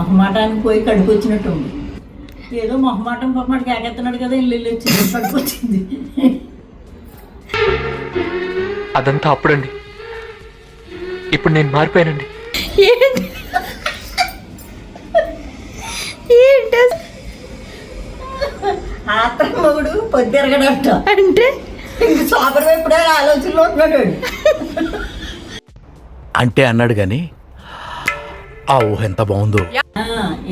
మొహమాటానికి పోయి కడుపు వచ్చినట్టు ఉంది. ఏదో మొహమాటం కేకెత్తున్నాడు కదా, ఇల్లు వచ్చింది, కడుపు వచ్చింది. అదంతా అప్పుడండి. ఇప్పుడు నేను మారిపోయానండి. ఆత్ర మొగుడు పొద్దురగడంట అంటే సోపర్ ఎప్పుడే ఆలోచనలో ఉంటున్నాడు. అంటే అన్నాడు కానీ ఆ ఊహ ఎంత బాగుందో.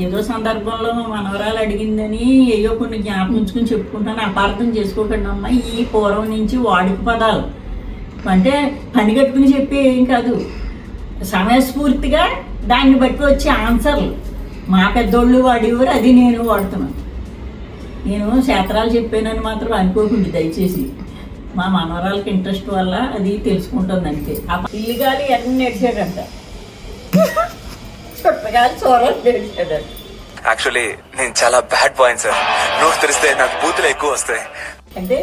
ఏదో సందర్భంలో మా మనవరాలు అడిగిందని ఏయో కొన్ని జ్ఞాపకించుకుని చెప్పుకుంటాను. అపార్థం చేసుకోకండి అమ్మ. ఈ పూర్వం నుంచి వాడుక పదాలు అంటే పని కట్టుకుని చెప్పి ఏం కాదు, సమయస్ఫూర్తిగా దాన్ని బట్టి వచ్చే ఆన్సర్లు. మా పెద్దోళ్ళు వాడేవారు, అది నేను వాడుతున్నాను. నేను శాస్త్రాలు చెప్పానని మాత్రం అనుకోకుండా దయచేసి. మా మనవరాలకి ఇంట్రెస్ట్ వల్ల అది తెలుసుకుంటుంది అంతే. ఆ ఇల్లుగాలి ఎన్ని నేర్చాడంట, చుట్టగాలి చూడాలి నేర్చాడంట. యాక్చువల్లీ నేను చాలా బ్యాడ్ బాయ్ సార్. నోరు తెరిస్తే నాకు బూతులు ఎక్కువ వస్తాయి. అంటే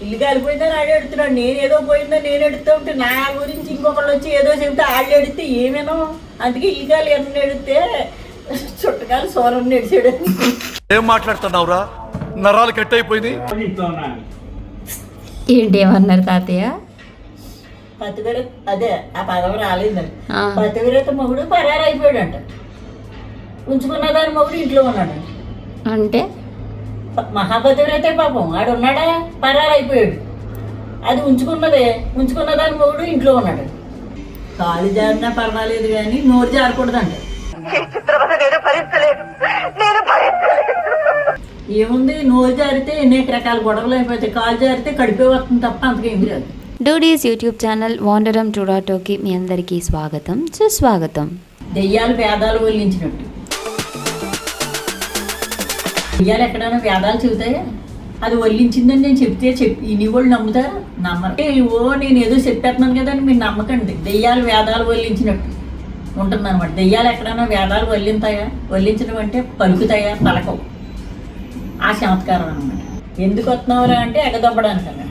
ఇల్లు కాలిపోయిందని ఆడు ఎడుతున్నాడు, నేను ఏదో పోయిందని నేను ఎడుతూ ఉంటే నా గురించి ఇంకొకళ్ళు వచ్చి ఏదో చెబితే ఆళ్ళు ఎడితే ఏమేనో. అందుకే ఇల్లు కాలి ఎన్ని ఎడితే చుట్టకాలు సోరం నేర్చాడు. ఏం మాట్లాడుతున్నావురా, నరాలు కట్ అయిపోయింది. ఏంటి ఏమన్నారు తాతయ్య? పతివ్రత అదే ఆ పదవి రాలేదండి. పతివ్రత మొగుడు పరారైపోయాడంట, ఉంచుకున్న దాని మొగుడు ఇంట్లో ఉన్నాడు. అంటే మహాపతివ్రతే పాపం ఆడు ఉన్నాడా, పరారైపోయాడు. అది ఉంచుకున్న దాని మొగుడు ఇంట్లో ఉన్నాడు. కాలు జారినా పర్వాలేదు కానీ నోరు జారకూడదంట. ఏముంది, నోరు జారితే అనేక రకాల గొడవలు అయిపోతాయి, కాలు జారితే కడిపే వస్తుంది తప్ప అంతకేమీ రాదు. డూడీస్ యూట్యూబ్ ఛానల్ వాండరం టుడాటోకి మీ అందరికీ స్వాగతం, సుస్వాగతం. దెయ్యాలు వేదాలు వల్లించినట్టు. దెయ్యాలు ఎక్కడైనా వేదాలు చెబుతాయా? అది వల్లించిందని నేను చెప్తే ఇన్ని వాళ్ళు నమ్ముతారా? నమ్మరు. ఓ నేను ఏదో చెప్పేస్తున్నాను కదా అని మీరు నమ్మకండి. దెయ్యాలు వేదాలు వల్లించినట్టు ఉంటుంది అనమాట. దెయ్యాలు ఎక్కడైనా వేదాలు వల్లించడం అంటే పలుకుతాయా? పలకవు. ఆ చమత్కారం అనమాట. ఎందుకు వస్తున్నావురా అంటే ఎగదొబ్బడానికి అన్న.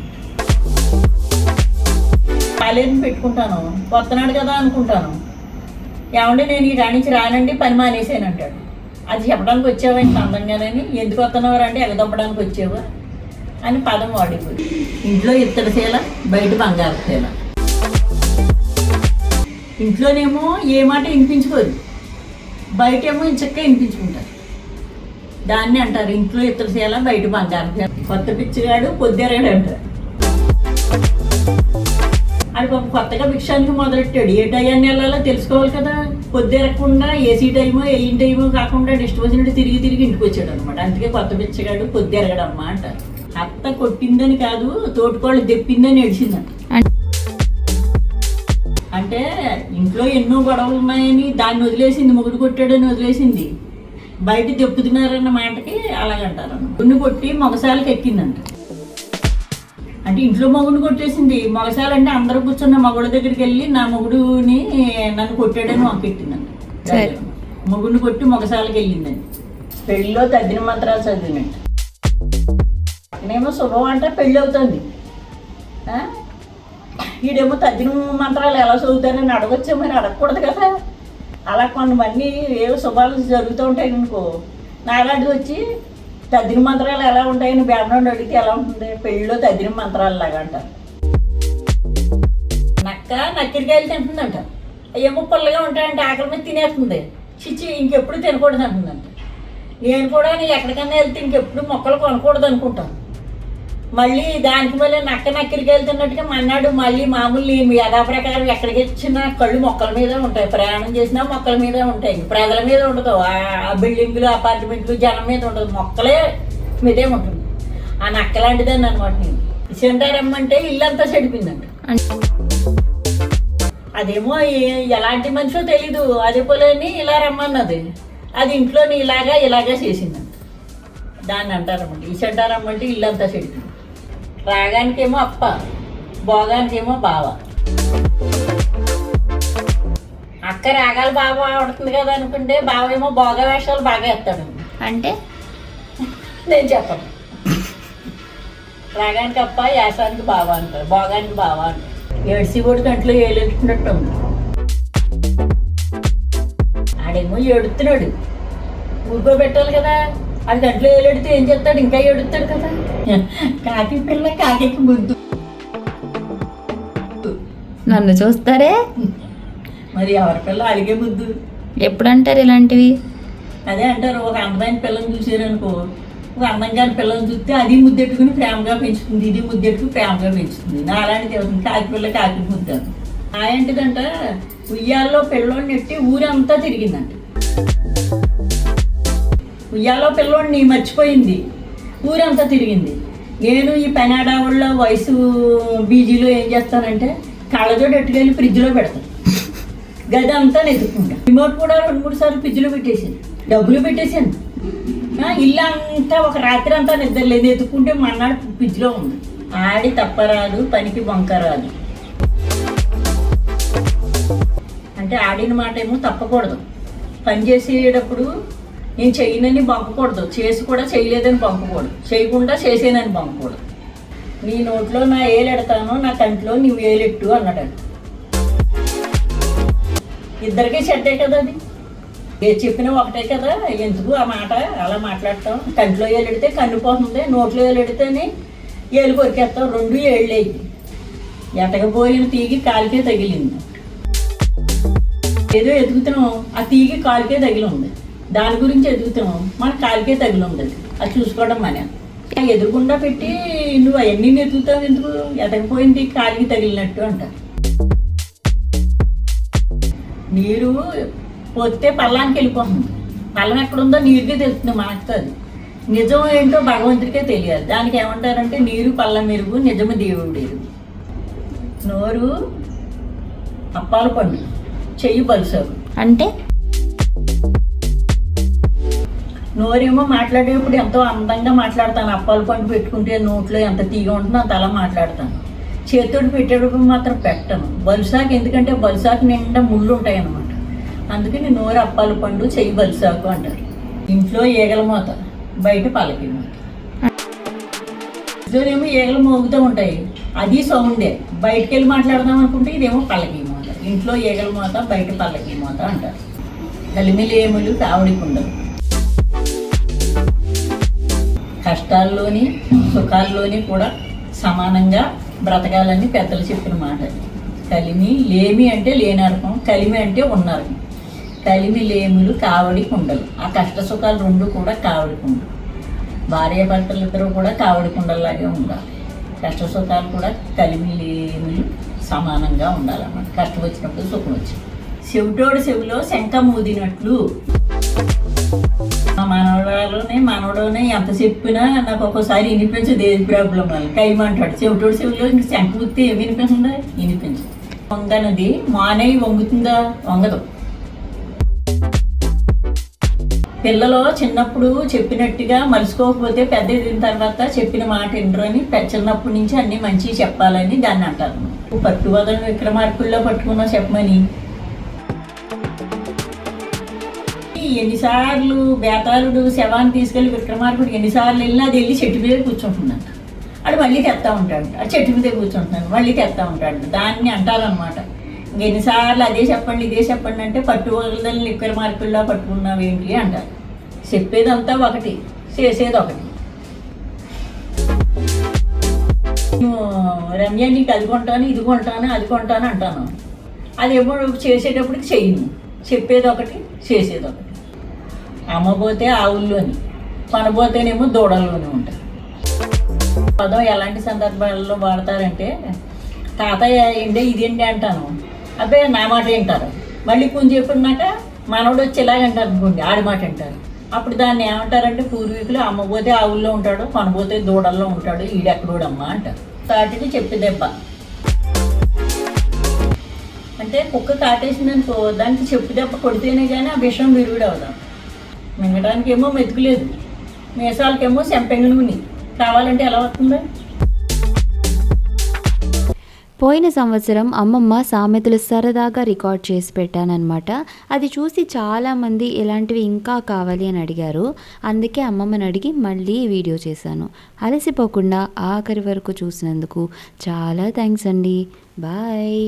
కాలేజీని పెట్టుకుంటాను, వస్తున్నాడు కదా అనుకుంటాను. ఏమంటే నేను ఈ రాణించి రానండి, పని మానేసాను అంటాడు. అది చెప్పడానికి వచ్చావా ఇంత అందంగానని. ఎందుకు వస్తున్నావురా అంటే ఎగదొబ్బడానికి వచ్చావా అని పదం వాడిపోయి. ఇంట్లో ఇత్తడి శీల, బయట బంగారు శీల. ఇంట్లోనేమో ఏ మాట వినిపించుకోదు, బయటేమో చక్కగా వినిపించుకుంటారు. దాన్ని అంటారు ఇంట్లో ఇత్తడి శీల, బయట బంగారు శీల. కొత్త పిచ్చిగాడు పొద్దురాడు అంటారు. అది పాపం కొత్తగా భిక్షానికి మొదలెట్టాడు. ఏ టైంని వెళ్ళాలో తెలుసుకోవాలి కదా. పొద్దురకుండా ఏసీ టైమో ఏం టైమో కాకుండా డిస్టర్బ్ వచ్చినట్టు తిరిగి ఇంటికి వచ్చాడు అనమాట. అందుకే కొత్త పిచ్చగాడు పొద్దురగడమ్మా అంటారు. అత్త కొట్టిందని కాదు, తోటికోళ్ళు దెప్పిందని ఏడిచిందంట. అంటే ఇంట్లో ఎన్నో గొడవలు ఉన్నాయని దాన్ని వదిలేసింది, మొగుడు కొట్టాడని వదిలేసింది. బయట దెప్పుతున్నారన్న మాటకి అలాగంటారు. గుండు కొట్టి మొగసాలకి ఎక్కిందంట. అంటే ఇంట్లో మొగుడిని కొట్టేసింది. మొగసాలు అంటే అందరూ కూర్చున్న మొగుడు దగ్గరికి వెళ్ళి నా మొగుడుని నన్ను కొట్టాడని వంకెట్టిందంట. మొగుడిని కొట్టి మొగసాలకి వెళ్ళిందండి. పెళ్ళిలో తద్దిన మంత్రాలు చదివినట్టు. అక్కడేమో శుభం అంటే పెళ్ళి అవుతుంది. వీడేమో తద్దిన మంత్రాలు ఎలా చదువుతారని అడగొచ్చా? మరి అడగకూడదు కదా. అలా కొంతమంది ఏవో శుభాలు జరుగుతూ ఉంటాయి అనుకో. నాలాంటిది వచ్చి తద్దిన మంత్రాలు ఎలా ఉంటాయని బ్యాక్గ్రౌండ్ అడిగితే ఎలా ఉంటుంది? పెళ్ళిలో తద్దిన మంత్రాలు లాగా అంటారు. నక్క నక్కిరికాయలు తింటుందంట. ఏమో పుల్లగా ఉంటాయంటే ఆకలి మీద తినేస్తుంది. చిచ్చి ఇంకెప్పుడు తినకూడదు అంటుందంట. నేను కూడా ఎక్కడికైనా వెళ్తే ఇంకెప్పుడు మొక్కలు కొనకూడదు అనుకుంటాను. మళ్ళీ దానికి మళ్ళీ నక్కిరికాయలు తిన్నట్టుగా మన్నాడు మళ్ళీ మామూలు యథాప్రకారం ఎక్కడికి వచ్చినా కళ్ళు మొక్కల మీదే ఉంటాయి. ప్రయాణం చేసినా మొక్కల మీదే ఉంటాయి. ప్రజల మీద ఉండదు. ఆ బిల్డింగ్లు, అపార్ట్మెంట్లు జనం మీద ఉండదు, మొక్కలే మీదే ఉంటుంది. ఆ నక్క లాంటిదని అనమాట. నేను సెంటారమ్మంటే ఇల్లంతా చెడిపోయిందంట. అదేమో ఎలాంటి మనిషో తెలీదు. అదే పోలేని ఇలా రమ్మన్నది. అది ఇంట్లోని ఇలాగా చేసిందంట. దాన్ని అంటారన్నమాట. ఈ సెంటారమ్మంటే ఇల్లంతా చెడిపోయింది. రాగానికేమో అప్ప, భోగానికేమో బావ. అక్క రాగాలు బాగా ఆడుతుంది కదా అనుకుంటే బావేమో భోగ వేషాలు బాగా వేస్తాడు. అంటే నేను చెప్పను. రాగానికి అప్ప, యాసానికి బావ అంటారు, భోగానికి బావ అంటారు. ఏడ్సిబోడి కంట్లో ఏలెట్టుకున్నట్టు ఉంది. ఆడేమో ఏడుతున్నాడు, ఊరుకోబెట్టాలి కదా. అది గంటలో ఏలెడితే ఏం చేస్తాడు, ఇంకా ఏడుస్తాడు కదా. కాకి పిల్ల కాకి ముద్దు. నన్ను చూస్తారే, మరి ఎవరి పిల్ల అడిగే ముద్దు. ఎప్పుడంటారు ఇలాంటివి? అదే అంటారు, ఒక అందమైన పిల్లని చూసారనుకో, ఒక అందంగా పిల్లని చూస్తే అది ముద్దెట్టుకుని ప్రేమగా పెంచుతుంది, ఇది ముద్దెట్టుకుని ప్రేమగా పెంచుతుంది. నా అలాంటిది అవుతుంది. కాకి పిల్ల కాకి ముద్దాను. ఏంటిదంట, ఉయ్యాల్లో పిల్లోని నెట్టి ఊరంతా తిరిగిందంట. ఉయ్యాల్లో పిల్లోడిని మర్చిపోయింది, ఊరంతా తిరిగింది. నేను ఈ పెనాడావుళ్ళ వయసు బీజీలో ఏం చేస్తానంటే కళ్ళజోడు ఎట్టుకెళ్ళి ఫ్రిడ్జ్లో పెడతాను. గది అంతా నెతుక్కుంటా. రిమోట్ కూడా 2-3 సార్లు ఫ్రిడ్జ్లో పెట్టేసాను, డబ్బులు పెట్టేశాను. ఇల్లు అంతా ఒక రాత్రి అంతా నిద్ర లేదు, ఎత్తుకుంటే మన్నాడు ఫ్రిడ్జ్లో ఉంది. ఆడి తప్పరాదు, పనికి బొంకరాదు. అంటే ఆడిన మాట ఏమో తప్పకూడదు. పని చేసేటప్పుడు నేను చెయ్యనని బొంకకూడదు, చేసి కూడా చేయలేదని బొంకకూడదు, చేయకుండా చేసేనని బొంకకూడదు. నీ నోట్లో నా ఏలెడతాను, నా కంట్లో నువ్వు ఏలెట్టు అన్నాడంట. ఇద్దరికీ చెడ్డే కదా అది. ఏ చెప్పినా ఒకటే కదా, ఎందుకు ఆ మాట అలా మాట్లాడతాం. కంట్లో ఏలెడితే కన్ను పోతుంది, నోట్లో ఏలెడితేనే ఏలు కొరికేస్తాం. 2 ఏళ్ళేయి. ఎతకపోయిన తీగి కాలికే తగిలింది. ఏదో ఎదుగుతున్నాం, ఆ తీగి కాలికే తగిలి ఉంది. దాని గురించి ఎదుగుతున్నాం, మన కాలికే తగిలి ఉంది. అది చూసుకోవడం మన ఎదురుకుండా పెట్టి నువ్వు అవన్నీ ఎదుగుతావు ఎందుకు, ఎతకపోయింది కాలికి తగిలినట్టు అంటారు. నీరు పోతే పల్లానికి వెళ్ళిపోతుంది. పల్లం ఎక్కడుందో నీరుకే తెలుస్తుంది మనకు. అది నిజం ఏంటో భగవంతుడికే తెలియాలి. దానికి ఏమంటారంటే నీరు పల్లం మెరుగు, నిజము దేవుడు ఎరుగు. నోరు అప్పాల పండు, చెయ్యి బలుసాగు. అంటే నోరేమో మాట్లాడేటప్పుడు ఎంతో అందంగా మాట్లాడతాను. అప్పాల పండు పెట్టుకుంటే నోట్లో ఎంత తీగ ఉంటుందో అంత అలా మాట్లాడతాను. చేతుడు పెట్టేటప్పుడు మాత్రం పెట్టను. బలుసాకు ఎందుకంటే బలుసాకు నిండా ముళ్ళు ఉంటాయి అన్నమాట. అందుకని నోరు అప్పాల పండు, చెయ్యి బలుసాకు అంటారు. ఇంట్లో ఈగల మూత, బయట పల్లకి మూత. ఇంట్లోనేమో ఈగలు మోగుతూ ఉంటాయి, అది సౌండే. బయటకు వెళ్ళి మాట్లాడదాం అనుకుంటే ఇదేమో పల్లకి మూత. ఇంట్లో ఈగల మూత, బయట పల్లకి మూత అంటారు. కలిమిలేములు కావడి కుండలు. కష్టాల్లోని సుఖాల్లోని కూడా సమానంగా బ్రతకాలని పెద్దలు చెప్పిన మాట. కలిమి లేమి అంటే లేనరకం, కలిమి అంటే ఉన్నరకం. కలిమి లేములు కావడి కుండలు. ఆ కష్ట సుఖాలు 2 కూడా కావడి కుండలు. భార్యాభర్తలు ఇద్దరు కూడా కావడి కుండల్లాగే ఉండాలి. కష్ట సుఖాలు కూడా కలిమి లేములు సమానంగా ఉండాలన్నమాట. కష్టం వచ్చినప్పుడు సుఖం వచ్చింది. చెవిటోడు చెవిలో శంఖ మూదినట్లు. మా మనవడోనే ఎంత చెప్పినా నాకు ఒక్కోసారి వినిపించదు. ఏది ప్రాబ్లం వాళ్ళు కైమంటాడు. చెవిటోడు చెవిలో ఇంక శంఖ పూర్తి ఏమి వినిపిస్తుందా? వినిపించదు. వంగనది మానేవి వంగుతుందా? వంగదు. పిల్లలు చిన్నప్పుడు చెప్పినట్టుగా మలుసుకోకపోతే పెద్ద ఎదిగిన తర్వాత చెప్పిన మాట వినరు అని చిన్నప్పటి నుంచి అన్ని మంచిగా చెప్పాలని దాన్ని అంటారు. పట్టువదలను విక్రమార్కుల్లో పట్టుకున్నా చెప్పమని ఎన్నిసార్లు బేతాళుడు శవాన్ని తీసుకెళ్ళి విక్రమార్కుడు ఎన్నిసార్లు వెళ్ళినా అది వెళ్ళి చెట్టు మీద కూర్చుంటుందంట. అది మళ్ళీ తెస్తా ఉంటాడు. అది చెట్టు మీదే కూర్చుంటున్నాడు, మళ్ళీ తెస్తా ఉంటాడు. దాన్ని అంటారనమాట. ఎన్నిసార్లు అదే చెప్పండి ఇదే చెప్పండి అంటే పట్టువదలని విక్రమార్కుల్లో పట్టుకున్నావు ఏంటి అంటారు. చెప్పేదంతా ఒకటి, చేసేది ఒకటి. రమ్య నీకు అది కొంటాను, ఇది కొంటాను, అది కొంటాను అంటాను. అది ఎప్పుడు చేసేటప్పటికి చెయ్యను. చెప్పేది ఒకటి, చేసేది ఒకటి. అమ్మబోతే ఆవుల్లోని, పనబోతేనేమో దూడల్లోనే ఉంటాయి. పదం ఎలాంటి సందర్భాల్లో వాడతారంటే, తాతయ్య ఏంటి ఇదేంటి అంటాను, అబ్బాయి నా మాట వింటారు. మళ్ళీ కొంచెం చెప్పినాక మనోడు వచ్చి ఇలాగంటారు అనుకోండి, ఆడి మాట వింటారు. అప్పుడు దాన్ని ఏమంటారంటే పూర్వీకులు అమ్మబోతే ఆవుల్లో ఉంటాడు, పనబోతే దూడల్లో ఉంటాడు, ఈడెక్కడోడమ్మా అంటారు. తాటిని చెప్పి దెబ్బ అంటే కుక్క కాటేసిందనుకో, దానికి చెప్పు దెబ్బ కొడితేనే కానీ ఆ విషయం విరుగుడు అవుదాం. మింగడానికి ఏమో మెతుకులేదు, మీసాలకేమో సెంపెంగ నూనె కావాలంటే ఎలా వస్తుందా? పోయిన సంవత్సరం అమ్మమ్మ సామెతలు సరదాగా రికార్డ్ చేసి పెట్టానన్నమాట. అది చూసి చాలామంది ఇలాంటివి ఇంకా కావాలి అని అడిగారు. అందుకే అమ్మమ్మని అడిగి మళ్ళీ వీడియో చేశాను. అలసిపోకుండా ఆఖరి వరకు చూసినందుకు చాలా థ్యాంక్స్ అండి. బాయ్.